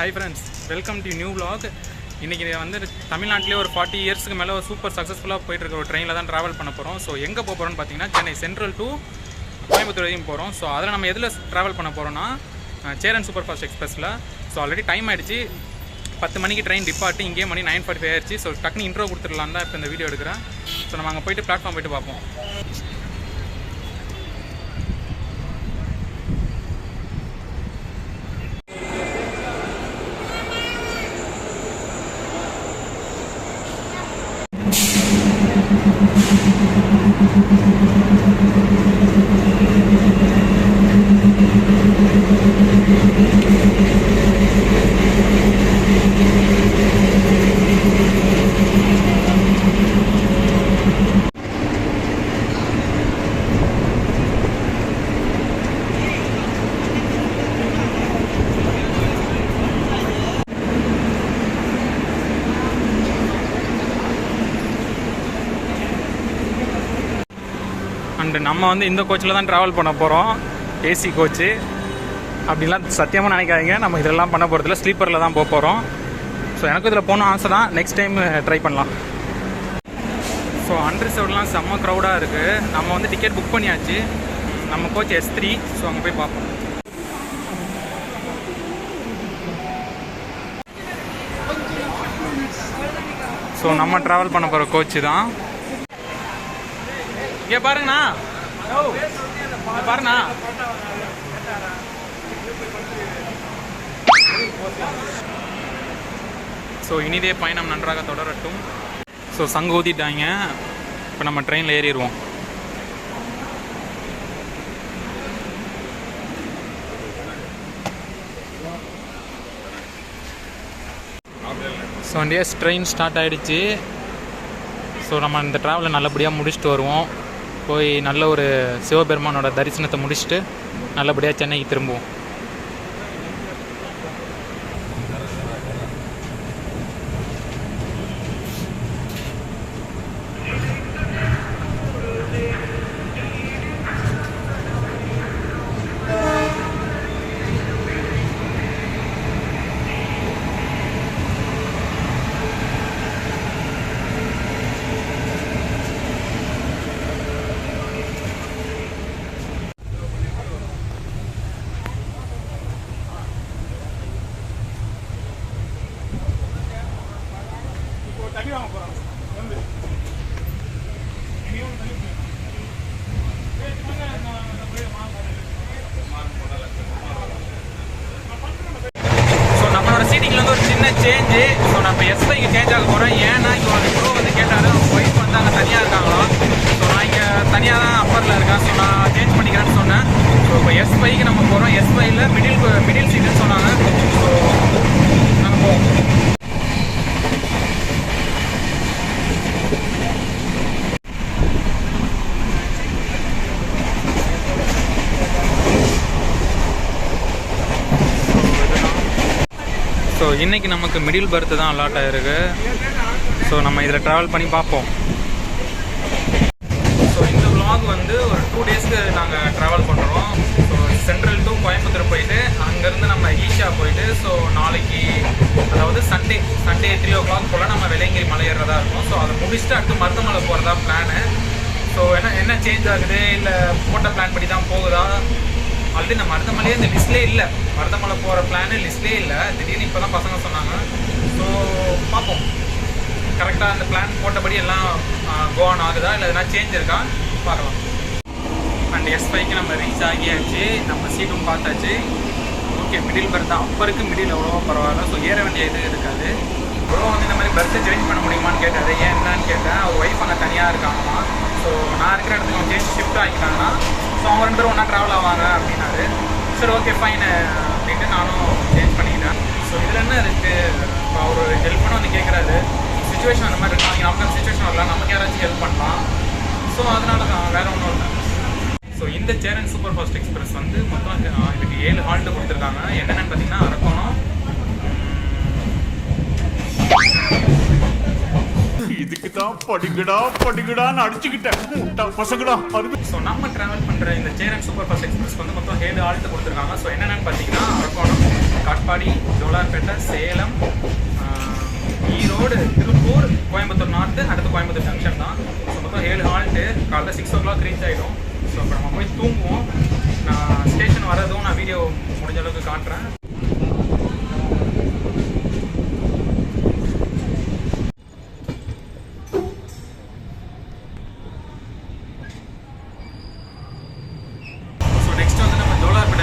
Hi friends, welcome to new vlog. இன்றைக்கி வந்து தமிழ்நாட்டிலே ஒரு 40 இயர்ஸ்க்கு மேலே ஒரு சூப்பர் சக்ஸஸ்ஃபுல்லாக போயிட்டுருக்க ஒரு ட்ரெயினில் தான் ட்ராவல் பண்ண போகிறோம். ஸோ எங்கே போக போகிறோம்னு பார்த்தீங்கன்னா சென்னை சென்ட்ரல் டு கோயம்புத்தூர் வரையும் போகிறோம். ஸோ அதில் நம்ம எதில் ட்ராவல் பண்ண போகிறோம்னா சேரன் சூப்பர் ஃபாஸ்ட் எக்ஸ்பிரஸில். ஸோ ஆல்ரெடி டைம் ஆகிடுச்சு, 10 மணிக்கு ட்ரெயின் டிப்பார்ட்டு, இங்கே மணி 9:45 ஆயிடுச்சு. ஸோ டக்குனு இன்ட்ரோ கொடுத்துடலாம் தான் இப்போ இந்த வீடியோ எடுக்கிறேன். ஸோ நம்ம அங்கே போய்ட்டு பிளாட்ஃபார்ம் போய்ட்டு பார்ப்போம். அண்டு நம்ம வந்து இந்த கோச்சில் தான் ட்ராவல் பண்ண போகிறோம், ஏசி கோச்சு. அப்படிலாம் சத்தியமாக நினைக்காதீங்க, நம்ம இதெல்லாம் பண்ண போகிறதில்ல, ஸ்லீப்பரில் தான் போக போகிறோம். ஸோ எனக்கு இதில் போகணும் ஆசை தான், நெக்ஸ்ட் டைம் ட்ரை பண்ணலாம். ஸோ அன்ரிசர்வ்லாம் செம்ம க்ரௌடாக இருக்குது. நம்ம வந்து டிக்கெட் புக் பண்ணியாச்சு, நம்ம கோச் S3. ஸோ அங்கே போய் பார்ப்போம். ஸோ நம்ம ட்ராவல் பண்ண போகிற கோச்சு தான். இங்கே பாருங்கண்ணா, பாருங்கண்ணா. ஸோ இனிதே பயணம் நன்றாக தொடரட்டும். ஸோ சங்கு ஊதிட்டாங்க, இப்போ நம்ம ட்ரெயினில் ஏறிடுவோம். ஸோ எஸ் ட்ரெயின் ஸ்டார்ட் ஆகிடுச்சு. ஸோ நம்ம இந்த ட்ராவலை நல்லபடியாக முடிச்சுட்டு வருவோம். போய் நல்ல ஒரு சிவபெருமானோட தரிசனத்தை முடிச்சுட்டு நல்லபடியாக சென்னைக்கு திரும்புவோம். ஒரு சின்ன சேஞ்சு. ஸோ நான் இப்போ S5க்கு சேஞ்ச் ஆக போகிறேன். ஏன்னா இப்போ அந்த ப்ரோ வந்து கேட்டார், ஒய்ஃப் வந்து அங்கே தனியாக இருக்காங்களோ. ஸோ நான் இங்கே தனியாக தான் அப்பரில் இருக்கேன். ஸோ நான் சேஞ்ச் பண்ணிக்கிறேன்னு சொன்னேன். ஸோ இப்போ S5க்கு நம்ம போகிறோம். S5ல மிடில் சீட்டுன்னு சொன்னாங்க. ஸோ நாங்கள் போவோம். ஸோ இன்றைக்கி நமக்கு மிடில் பர்த்து தான் அலாட் ஆகிருக்கு. ஸோ நம்ம இதில் ட்ராவல் பண்ணி பார்ப்போம். ஸோ இந்த vlog வந்து ஒரு 2 டேஸ்க்கு நாங்கள் ட்ராவல் பண்ணுறோம். ஸோ சென்ட்ரல் டு கோயம்புத்தூர் போயிட்டு அங்கேருந்து நம்ம ஈஷா போயிட்டு, ஸோ நாளைக்கு அதாவது சண்டே 3 o'clock போல் நம்ம வெள்ளையங்கிரி மலை ஏறுறதா இருக்கும். ஸோ அதை முடிச்சுட்டு அடுத்து மருதமலை போகிறதா பிளானு. ஸோ என்ன சேஞ்ச் ஆகுது, இல்லை போட்ட பிளான் படி தான் போகுதா? ஆல்ரெடி நம்ம மருதமலையே இந்த லிஸ்ட்லேயே இல்லை, மருதமலை போகிற பிளானு லிஸ்ட்லேயே இல்லை. திடீர்னு இப்போ தான் பசங்க சொன்னாங்க. ஸோ பார்ப்போம், கரெக்டாக அந்த பிளான் போட்டபடி எல்லாம் கோ ஆன் ஆகுதா, இல்லை எதனா சேஞ்ச் இருக்கா பார்க்கலாம். அண்ட் S5க்கு நம்ம ரீச் ஆகியாச்சு, நம்ம சீட்டும் பார்த்தாச்சு. ஓகே, மிடில் பர்த் தான். அப்பருக்கு மிடில் எவ்வளோ பரவாயில்ல. ஸோ ஏற வேண்டிய இது இருக்காது. எவ்வளோ வந்து இந்த மாதிரி பர்த்தை சேஞ்ச் பண்ண முடியுமான்னு கேட்டார். ஏன் என்னன்னு கேட்டேன். அவர் ஒய்ஃப் அங்கே தனியாக இருக்காங்கம்மா. ஸோ நான் இருக்கிற இடத்துக்கு அவங்க சேஞ்ச் ஷிஃப்ட் ஆகிட்டாங்கன்னா ஸோ அவங்க 2 பேரும் ஒன்றா ட்ராவல் ஆவாங்க அப்படின்னாரு. சரி ஓகே ஃபைன் அப்படின்ட்டு நானும் சேஞ்ச் பண்ணிக்கிட்டேன். ஸோ இதில் என்ன இருக்குது, இப்போ அவர் ஹெல்ப் பண்ண வந்து கேட்குறாரு. சுச்சுவேஷன் அந்த மாதிரி இருக்காங்க, நமக்கு அந்த சுச்சுவேஷன் வரலாம், நமக்கு யாராச்சும் ஹெல்ப் பண்ணலாம். ஸோ அதனால தான், வேறு ஒன்றும் இல்லை. ஸோ இந்த சேரன் சூப்பர் ஃபாஸ்ட் எக்ஸ்பிரஸ் வந்து மொத்தம் இதுக்கு 7 ஹால்ட்டு கொடுத்துருக்காங்க. என்னென்னு பார்த்தீங்கன்னா அரக்கோணம், இதுக்கு தான் படிக்கடான்னு அடிச்சுக்கிட்டேன் முட்டா பசங்கடா. ஸோ நம்ம ட்ராவல் பண்ணுற இந்த சேரன் சூப்பர் ஃபாஸ்ட் எக்ஸ்பிரஸ் வந்து மொத்தம் 7 ஆழ்த்து கொடுத்துருக்காங்க. ஸோ என்னென்னு பார்த்தீங்கன்னா அரக்கோணம், காட்பாடி, ஜோலார்பேட்டை, சேலம், ஈரோடு, திருப்பூர், கோயம்புத்தூர் நார்த்து, அடுத்து கோயம்புத்தூர் ஜங்ஷன் தான். ஸோ மொத்தம் 7 ஆல்ட்டு. காலைல 6 o'clock ரீச் ஆகிடும். ஸோ இப்போ நம்ம போய் தூங்குவோம். நான் ஸ்டேஷன் வரதும் நான் வீடியோ முடிஞ்ச அளவுக்கு காட்டுறேன்.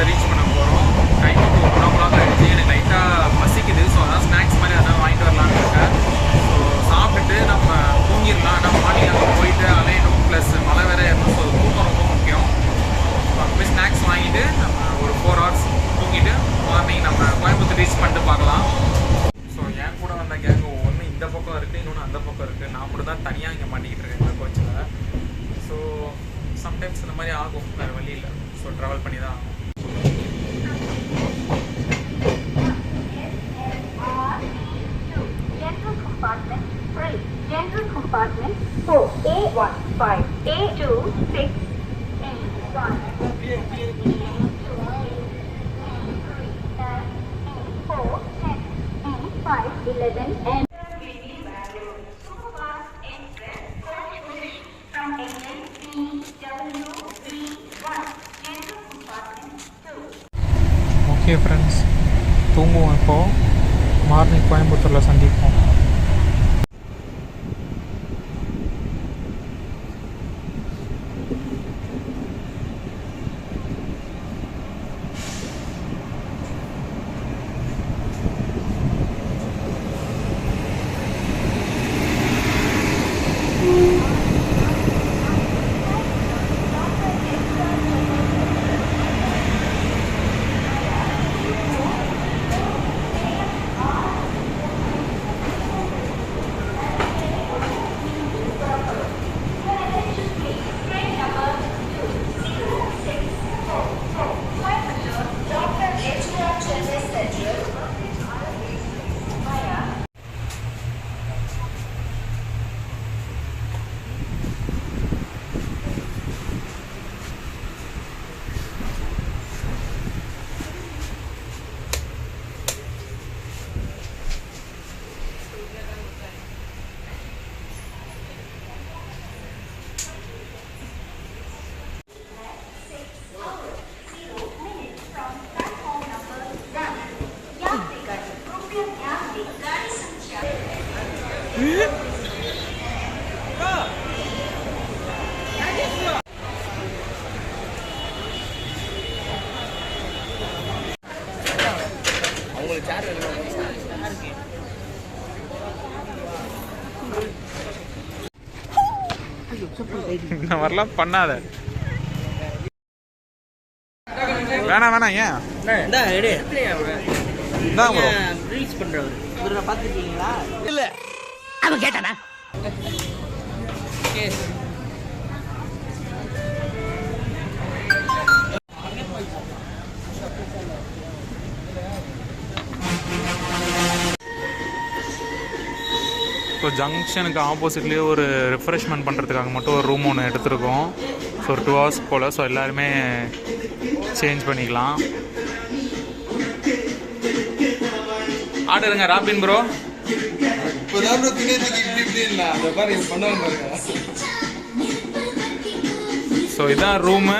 ரீச் பண்ண போகிறோம். டைம் 2 o'clock ஆகிடுச்சு. எனக்கு லைட்டாக பசிக்குது. ஸோ அதான் ஸ்நாக்ஸ் மாதிரி எதாவது வாங்கிட்டு வரலான்னு இருக்கேன். ஸோ சாப்பிட்டுட்டு நம்ம தூங்கிடலாம். ஆனால் மார்னிங் அங்கே போயிட்டு அலையணும், ப்ளஸ் மழை வேறு ஏறணும். ஸோ தூக்கம் ரொம்ப முக்கியம். ஸோ அங்கே போய் ஸ்நாக்ஸ் வாங்கிட்டு நம்ம ஒரு 4 hours தூங்கிட்டு மார்னிங் நம்ம கோயம்புத்தூர் ரீச் பண்ணிட்டு பார்க்கலாம். ஸோ என் கூட வந்த கேங்கு ஒன்று இந்த பக்கம் இருக்குது, இன்னொன்று அந்த பக்கம் இருக்குது. நான் மட்டும் தான் தனியாக இங்கே மாட்டிக்கிட்டு இருக்கேன் இந்த கோச்சில். ஸோ சம்டைம்ஸ் இந்த மாதிரி ஆகும், வேறு வழி இல்லை. ஸோ ட்ராவல் பண்ணி தான் ஆகும். General compartment 4, A15, A26, A1, A4, A5, 11, and from okay friends, தூங்குவோம். இப்போது மார்னிங் கோயம்புத்தூரில் சந்திப்போம். இந்த மாதிரிலாம் பண்ணாத. வேணாம் வேணாம். ஏன் ரீல்ஸ் பண்றவர் இவரை பார்த்துருக்கீங்களா? இல்ல அவன் கேட்டானா? ஸோ ஜங்ஷனுக்கு ஆப்போசிட்லேயே ஒரு ரிஃப்ரெஷ்மெண்ட் பண்ணுறதுக்காக மட்டும் ஒரு ரூம் ஒன்று எடுத்துருக்கோம். ஸோ ஒரு 2 hours போல். ஸோ எல்லாருமே சேஞ்ச் பண்ணிக்கலாம். ஆர்டருங்க ராபின் ப்ரோ. ஸோ இதான் ரூமு.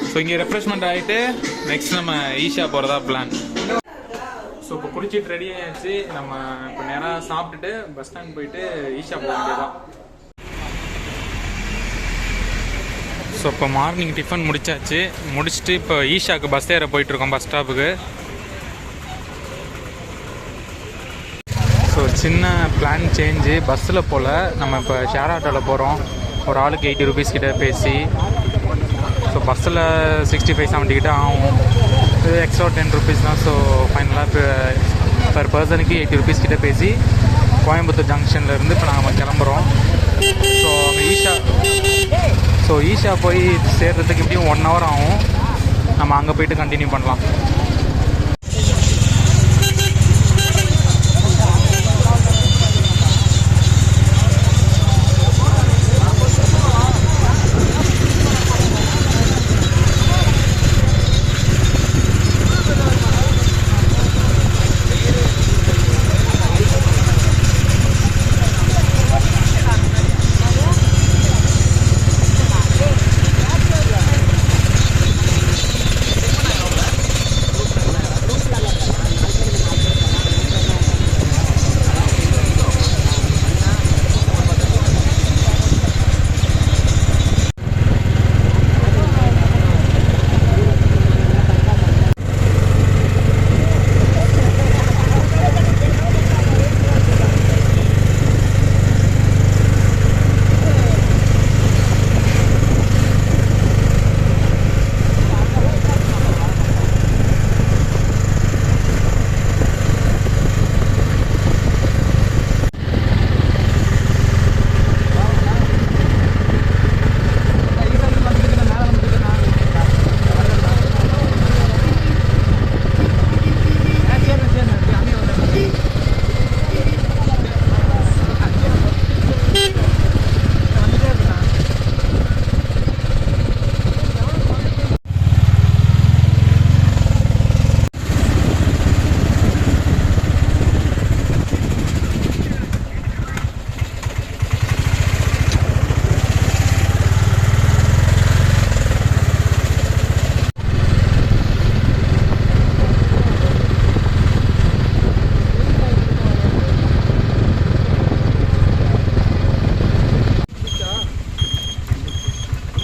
ஸோ இங்கே ரெஃப்ரெஷ்மெண்ட் ஆகிட்டு நெக்ஸ்ட் நம்ம ஈஷா போகிறதா பிளான். ஸோ இப்போ குளிச்சுட்டு ரெடி ஆகிடுச்சு. நம்ம இப்போ நேராக சாப்பிட்டுட்டு பஸ் ஸ்டாண்ட் போயிட்டு ஈஷா போக வேண்டியதான். ஸோ இப்போ மார்னிங் டிஃபன் முடிச்சுட்டு இப்போ ஈஷாவுக்கு பஸ் ஏற போயிட்டுருக்கோம், பஸ் ஸ்டாப்புக்கு. ஸோ சின்ன பிளான் சேஞ்சு, பஸ்ஸில் போல் நம்ம இப்போ ஷேர் ஆட்டோவில் போகிறோம். ஒரு ஆளுக்கு 80 rupees கிட்ட பேசி. ஸோ பஸ்ஸில் 65-70 கிட்ட ஆகும். இது எக்ஸ்ட்ரா 10 rupees தான். ஸோ ஃபைனலாக பர் பர்சனுக்கு 80 rupees கிட்ட பேசி கோயம்புத்தூர் ஜங்ஷன்லேருந்து இப்போ நாங்கள் கிளம்புறோம். ஸோ ஈஷா போய் சேர்றதுக்கு எப்படியும் 1 hour ஆகும். நம்ம அங்கே போயிட்டு கண்டினியூ பண்ணலாம்.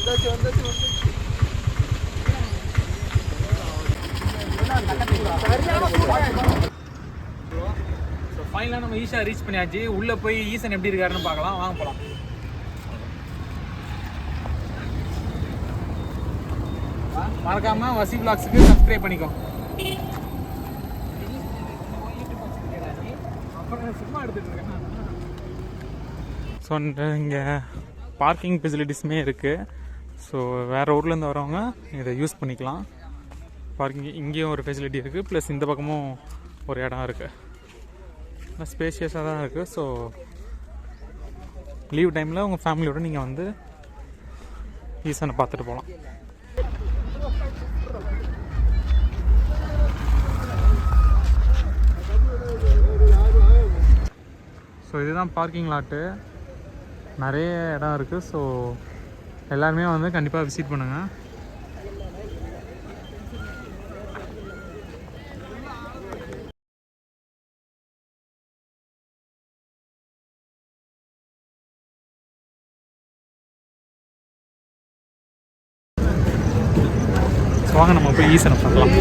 ஸோ ஃபைனலாக நம்ம ஈஷா ரீச் பண்ணியாச்சு. உள்ளே போய் ஈசன் எப்படி இருக்காருன்னு பார்க்கலாம். வாங்க போகலாம். மறக்காமல் வசி vlogsக்கு சப்ஸ்கிரைப் பண்ணிக்கோ. சும்மா எடுத்துட்டு இருக்கேன். ஸோ இங்கே பார்க்கிங் ஃபெசிலிட்டிஸுமே இருக்குது. ஸோ வேறு ஊர்லேருந்து வரவங்க இதை யூஸ் பண்ணிக்கலாம். பார்க்கிங் இங்கேயும் ஒரு ஃபெசிலிட்டி இருக்குது, ப்ளஸ் இந்த பக்கமும் ஒரு இடம் இருக்குது. நல்லா ஸ்பேஷியஸாக தான் இருக்குது. ஸோ லீவ் டைமில் உங்கள் ஃபேமிலியோடு நீங்கள் வந்து ஈசனை பார்த்துட்டு போகலாம். ஸோ இதுதான் பார்க்கிங் லாட்டு. நிறைய இடம் இருக்குது. ஸோ எல்லாருமே வந்து கண்டிப்பாக விசிட் பண்ணுங்கள். ஸோ வாங்க நம்ம போய் ஈசனை பார்க்கலாம்.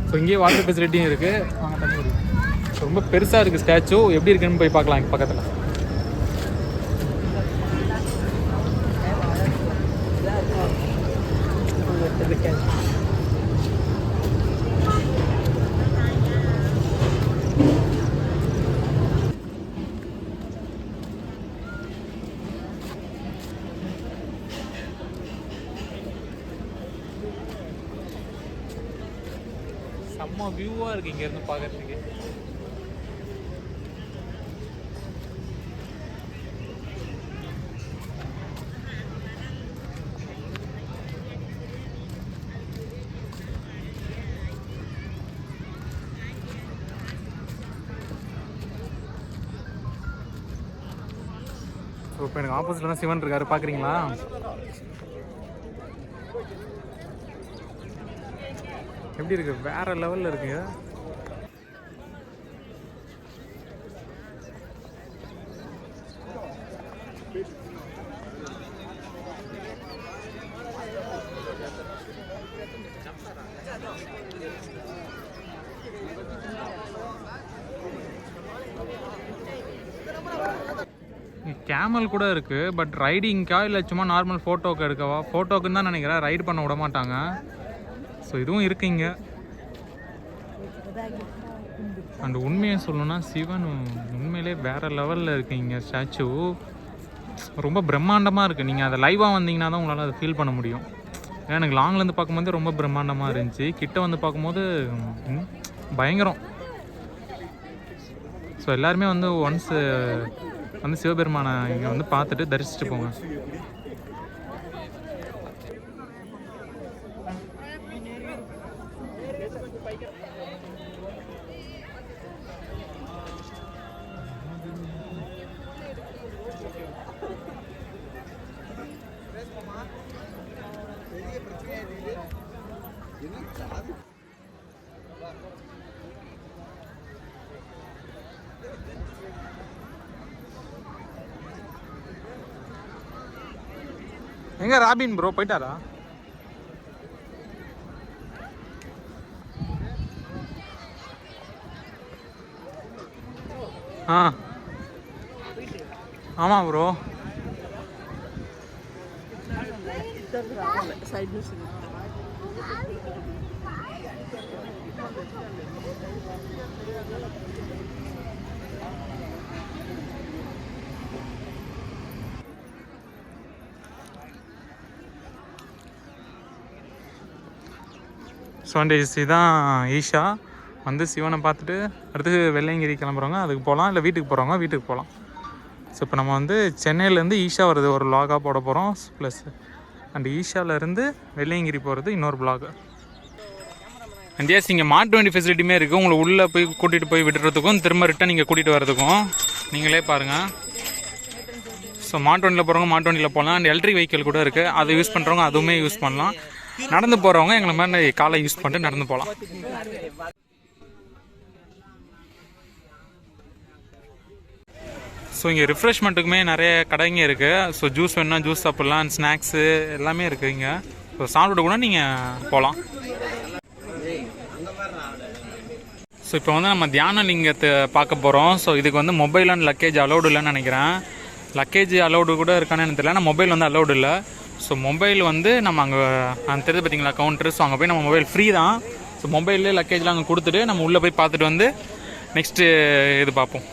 ஸோ இங்கேயே வாட்டர் ஃபெசிலிட்டியும் இருக்குது. வாங்க தண்ணி குடிக்கும். ரொம்ப பெருசாக இருக்குது ஸ்டாச்சு. எப்படி இருக்குன்னு போய் பார்க்கலாம் இங்கே பக்கத்தில். செம்ம வியூவாக இருக்குது இங்கேருந்து பார்க்குறதுக்கு. ஸோ இப்போ எனக்கு ஆப்போசிட்டில் தான் சிவன் இருக்காரு, பார்க்குறீங்களா? எப்படி இருக்கு? வேற லெவலில் இருக்குங்க. கேமல் கூட இருக்கு. பட் ரைடிங்க்கா இல்லை சும்மா நார்மல் ஃபோட்டோக்கு எடுக்கவா? ஃபோட்டோக்குன்னு தான் நினைக்கிறேன். ரைடு பண்ண விட மாட்டாங்க. ஸோ இதுவும் இருக்குங்க. அண்ட் உண்மையை சொல்லணும்னா சிவன் உண்மையிலே வேறு லெவலில் இருக்குங்க. ஸ்டாச்சு ரொம்ப பிரம்மாண்டமாக இருக்குது. நீங்கள் அதை லைவாக வந்தீங்கன்னா தான் உங்களால் அதை ஃபீல் பண்ண முடியும். ஏன்னா எனக்கு லாங்லேருந்து பார்க்கும்போது ரொம்ப பிரம்மாண்டமாக இருந்துச்சு. கிட்ட வந்து பார்க்கும்போது பயங்கரம். ஸோ எல்லாருமே வந்து ஒன்ஸ் வந்து சிவபெருமானை இங்கே வந்து பார்த்துட்டு தரிசிச்சுட்டு போங்க. எங்க ராபின் ப்ரோ போயிட்டாரா? ஆமாம் ப்ரோ. ஸோ இதுதான் ஈஷா. வந்து சிவனை பார்த்துட்டு அடுத்து வெள்ளையங்கிரி கிளம்புறவங்க அதுக்கு போகலாம், இல்லை வீட்டுக்கு போகிறவங்க வீட்டுக்கு போகலாம். ஸோ இப்போ நம்ம வந்து சென்னையிலேருந்து ஈஷா வருது ஒரு vlog-ஆ போட போகிறோம். ப்ளஸ் அண்ட் ஈஷாவிலேருந்து வெள்ளையங்கிரி போகிறது இன்னொரு vlog. அண்ட் எஸ் இங்கே மாட்டு வண்டி ஃபெசிலிட்டியுமே இருக்குது. உங்களை உள்ளே போய் கூட்டிகிட்டு போய் விடுறதுக்கும் திரும்ப ரிட்டன் நீங்கள் கூட்டிகிட்டு வரதுக்கும் நீங்களே பாருங்கள். ஸோ மாட்டு வண்டியில் போகிறவங்க மாட்டு வண்டியில் போகலாம். அண்ட் எலக்ட்ரிக் வெஹிக்கிள் கூட இருக்குது, அதை யூஸ் பண்ணுறவங்க அதுவுமே யூஸ் பண்ணலாம். நடந்து போகிறவங்க எங்களை மாதிரி காலை யூஸ் பண்ணிட்டு நடந்து போகலாம். ஸோ இங்கே ரிஃப்ரெஷ்மெண்ட்டுக்குமே நிறைய கடைங்க இருக்குது. ஸோ ஜூஸ் வேணுன்னா ஜூஸ் சாப்பிட்லாம், ஸ்நாக்ஸு எல்லாமே இருக்குது இங்கே. ஸோ சாப்பிட்டு கூட நீங்கள் போகலாம். ஸோ இப்போ வந்து நம்ம தியான லிங்கத்தை பார்க்க போகிறோம். ஸோ இதுக்கு வந்து மொபைல் அண்ட் லக்கேஜ் அலௌடு இல்லைன்னு நினைக்கிறேன். லக்கேஜ் அலௌடு கூட இருக்கான்னு எனக்கு தெரியல, ஆனால் மொபைல் வந்து அலௌடு இல்லை. ஸோ மொபைல் வந்து நம்ம அங்கே தெரியுது பார்த்தீங்களா கவுண்டர். ஸோ அங்கே போய் நம்ம மொபைல் ஃப்ரீ தான். ஸோ மொபைல்லே லக்கேஜ்லாம் அங்கே கொடுத்துட்டு நம்ம உள்ளே போய் பார்த்துட்டு வந்து நெக்ஸ்ட்டு இது பார்ப்போம்.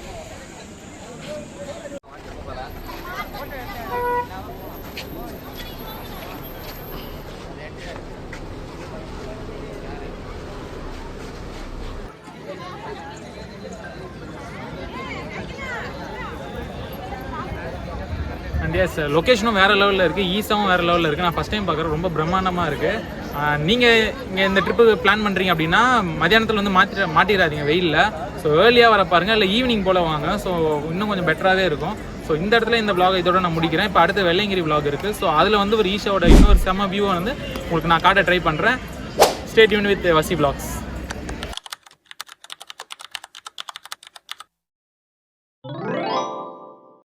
அண்ட் எஸ் லொக்கேஷனும் வேறு லெவலில் இருக்குது, ஈஸாவும் வேறு லெவலில் இருக்குது. நான் ஃபஸ்ட் டைம் பார்க்குறேன், ரொம்ப பிரம்மாண்டமாக இருக்குது. நீங்கள் இங்கே இந்த ட்ரிப்புக்கு பிளான் பண்ணுறீங்க அப்படின்னா மத்தியானத்தில் வந்து மாட்டிடாதீங்க வெயிலில். ஸோ ஏர்லியாக வர பாருங்கள், இல்லை ஈவினிங் போல் வாங்க. ஸோ இன்னும் கொஞ்சம் பெட்டராகவே இருக்கும். ஸோ இந்த இடத்துல இந்த vlog இதோட நான் முடிக்கிறேன். இப்போ அடுத்து வெள்ளையங்கிரி vlog இருக்குது. ஸோ அதில் வந்து ஒரு ஈஷாவோட இன்னொரு செம்ம வியூவை வந்து உங்களுக்கு நான் காட்ட ட்ரை பண்ணுறேன். ஸ்டே டியூன் வித் வசி vlogs.